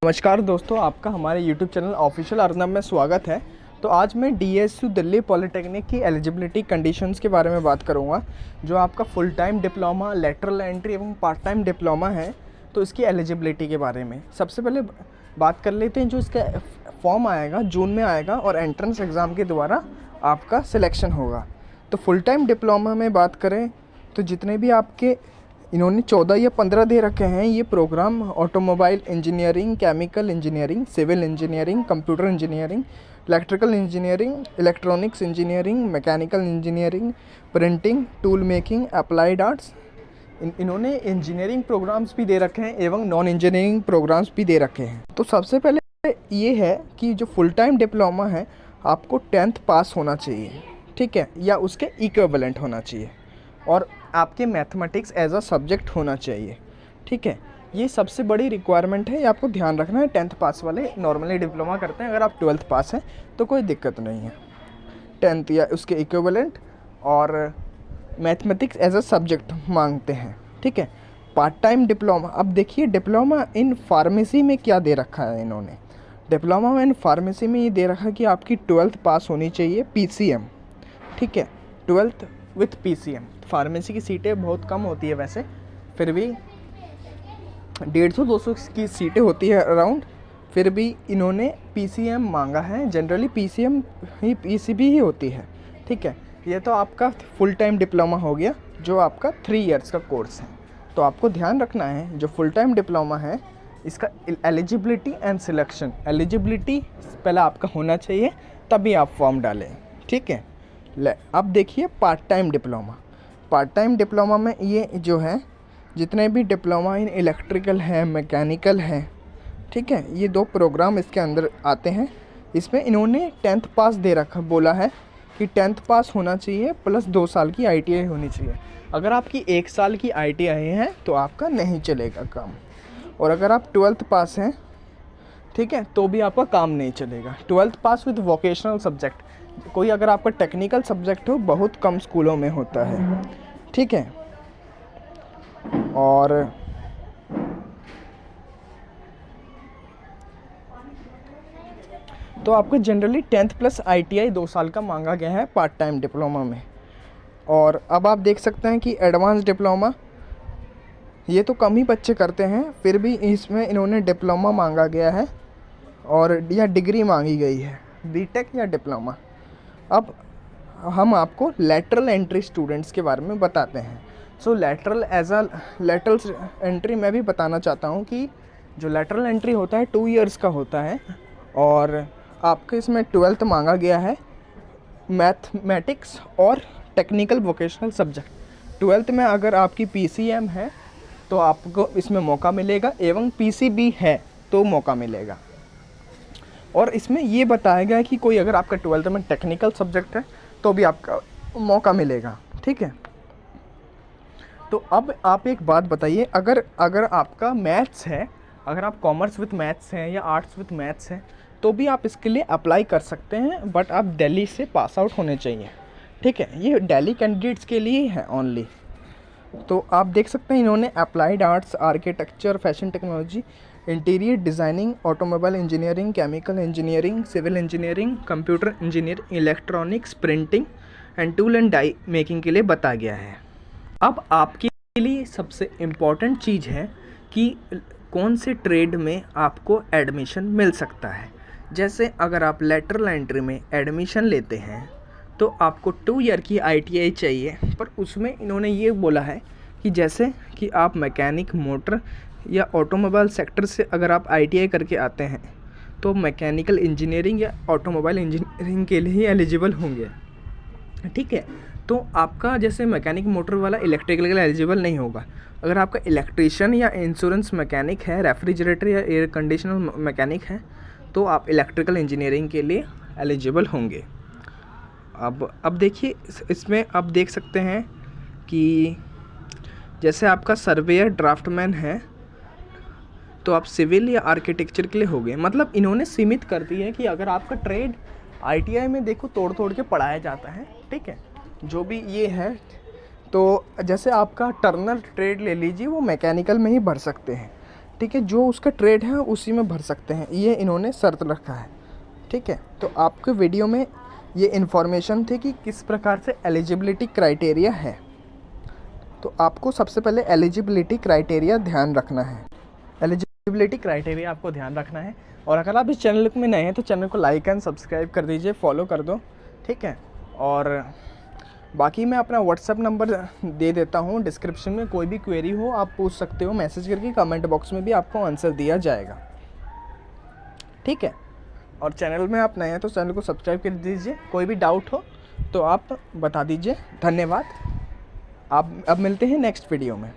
नमस्कार दोस्तों, आपका हमारे YouTube चैनल ऑफिशियल अर्नब में स्वागत है। तो आज मैं DSU दिल्ली पॉलिटेक्निक की एलिजिबिलिटी कंडीशंस के बारे में बात करूंगा। जो आपका full time diploma, lateral entry एवं पार्ट टाइम डिप्लोमा है, तो इसकी एलिजिबिलिटी के बारे में सबसे पहले बात कर लेते हैं। जो इसका फॉर्म आएगा जून में आएगा और एंट्रेंस एग्ज़ाम के द्वारा आपका सिलेक्शन होगा। तो फुल टाइम डिप्लोमा में बात करें तो जितने भी आपके इन्होंने 14 या 15 दे रखे हैं ये program, automobile engineering, chemical engineering, civil engineering, computer engineering, electrical engineering, electronics engineering, mechanical engineering, printing, tool making, applied arts, इन्होंने इंजीनियरिंग प्रोग्राम्स भी दे रखे हैं एवं नॉन इंजीनियरिंग प्रोग्राम्स भी दे रखे हैं। तो सबसे पहले ये है कि जो फुल टाइम डिप्लोमा है आपको 10th पास होना चाहिए, ठीक है, या उसके इक्विवेलेंट होना चाहिए, और आपके मैथमेटिक्स एज अ सब्जेक्ट होना चाहिए, ठीक है। ये सबसे बड़ी रिक्वायरमेंट है, ये आपको ध्यान रखना है। 10th पास वाले नॉर्मली डिप्लोमा करते हैं, अगर आप 12th पास हैं तो कोई दिक्कत नहीं है। 10th या उसके इक्विवेलेंट और मैथमेटिक्स एज अ सब्जेक्ट मांगते हैं, ठीक है। पार्ट टाइम डिप्लोमा, अब देखिए डिप्लोमा इन फार्मेसी में क्या दे रखा है इन्होंने। डिप्लोमा इन फार्मेसी में ये दे रखा है कि आपकी 12th पास होनी चाहिए, PCM, ठीक है, 12th विथ PCM। फार्मेसी की सीटें बहुत कम होती है वैसे, फिर भी 150-200 की सीटें होती है अराउंड, फिर भी इन्होंने PCM मांगा है। जनरली PCM ही PCB ही होती है, ठीक है। ये तो आपका फुल टाइम डिप्लोमा हो गया जो आपका 3 इयर्स का कोर्स है। तो आपको ध्यान रखना है जो फुल टाइम डिप्लोमा है इसका एलिजिबिलिटी एंड सिलेक्शन। एलिजिबिलिटी पहले आपका होना चाहिए तभी आप फॉर्म डालें, ठीक है। अब देखिए part time diploma. Part time diploma में ये जो है जितने भी डिप्लोमा इन इलेक्ट्रिकल है, मैकेनिकल है, ठीक है, ये 2 प्रोग्राम इसके अंदर आते हैं। इसमें इन्होंने 10th पास दे रखा, बोला है कि 10th पास होना चाहिए प्लस 2 साल की ITI होनी चाहिए। अगर आपकी 1 साल की ITI है तो आपका नहीं चलेगा काम, और अगर आप 12th पास हैं, ठीक है, तो भी आपका काम नहीं चलेगा। 12th pass with vocational subject, कोई अगर आपका टेक्निकल सब्जेक्ट हो, बहुत कम स्कूलों में होता है, ठीक है। और तो आपको जनरली 10th प्लस ITI 2 साल का मांगा गया है पार्ट टाइम डिप्लोमा में। और अब आप देख सकते हैं कि एडवांस डिप्लोमा ये तो कम ही बच्चे करते हैं, फिर भी इसमें इन्होंने डिप्लोमा मांगा गया है और या डिग्री मांगी गई है, BTech या डिप्लोमा। अब हम आपको लेटरल एंट्री स्टूडेंट्स के बारे में बताते हैं। सो लेटरल एंट्री मैं भी बताना चाहता हूँ कि जो लेटरल एंट्री होता है 2 इयर्स का होता है, और आपके इसमें 12th मांगा गया है, मैथमेटिक्स और टेक्निकल वोकेशनल सब्जेक्ट। 12th में अगर आपकी PCM है तो आपको इसमें मौका मिलेगा, एवं PCB है तो मौका मिलेगा। और इसमें ये बताया गया है कि कोई अगर आपका 12th में टेक्निकल सब्जेक्ट है तो भी आपका मौका मिलेगा, ठीक है। तो अब आप एक बात बताइए, अगर आपका मैथ्स है, अगर आप कॉमर्स विथ मैथ्स हैं या आर्ट्स विथ मैथ्स हैं तो भी आप इसके लिए अप्लाई कर सकते हैं, बट आप दिल्ली से पास आउट होने चाहिए, ठीक है। ये दिल्ली कैंडिडेट्स के लिए है ओनली। तो आप देख सकते हैं इन्होंने applied arts, architecture, fashion technology, interior designing, automobile engineering, chemical engineering, civil engineering, computer engineering, electronics, printing and tool and die making के लिए बताया गया है। अब आपके लिए सबसे इम्पॉर्टेंट चीज़ है कि कौन से ट्रेड में आपको एडमिशन मिल सकता है। जैसे अगर आप लेटरल एंट्री में एडमिशन लेते हैं तो आपको 2 ईयर की ITI चाहिए, पर उसमें इन्होंने ये बोला है कि जैसे कि आप मैकेनिक, मोटर या ऑटोमोबाइल सेक्टर से अगर आप ITI करके आते हैं तो मैकेनिकल इंजीनियरिंग या ऑटोमोबाइल इंजीनियरिंग के लिए ही एलिजिबल होंगे, ठीक है। तो आपका जैसे मैकेनिक मोटर वाला इलेक्ट्रिकल के लिए एलिजिबल नहीं होगा। अगर आपका इलेक्ट्रीशियन या इंश्योरेंस मैकेनिक है, रेफ्रिजरेटर या एयर कंडीशनर मैकेनिक है, तो आप इलेक्ट्रिकल इंजीनियरिंग के लिए एलिजिबल होंगे। अब देखिए इसमें आप देख सकते हैं कि जैसे आपका सर्वेयर, ड्राफ्टमैन है तो आप सिविल या आर्किटेक्चर के लिए हो गए। मतलब इन्होंने सीमित कर दी है कि अगर आपका ट्रेड ITI में देखो तोड़ के पढ़ाया जाता है, ठीक है, जो भी ये है। तो जैसे आपका टर्नर ट्रेड ले लीजिए, वो मैकेनिकल में ही भर सकते हैं, ठीक है, जो उसका ट्रेड है उसी में भर सकते हैं, ये इन्होंने शर्त रखा है। ठीक है, तो आपके वीडियो में ये इन्फॉर्मेशन थी कि किस प्रकार से एलिजिबिलिटी क्राइटेरिया है। तो आपको सबसे पहले एलिजिबिलिटी क्राइटेरिया ध्यान रखना है, एलिजिबिलिटी क्राइटेरिया आपको ध्यान रखना है। और अगर आप इस चैनल में नए हैं तो चैनल को लाइक एंड सब्सक्राइब कर दीजिए, फॉलो कर दो। ठीक है, और बाकी मैं अपना व्हाट्सअप नंबर दे देता हूँ डिस्क्रिप्शन में, कोई भी क्वेरी हो आप पूछ सकते हो मैसेज करके, कमेंट बॉक्स में भी आपको आंसर दिया जाएगा। ठीक है, और चैनल में आप नए हैं तो चैनल को सब्सक्राइब कर दीजिए, कोई भी डाउट हो तो आप बता दीजिए। धन्यवाद, आप अब मिलते हैं नेक्स्ट वीडियो में।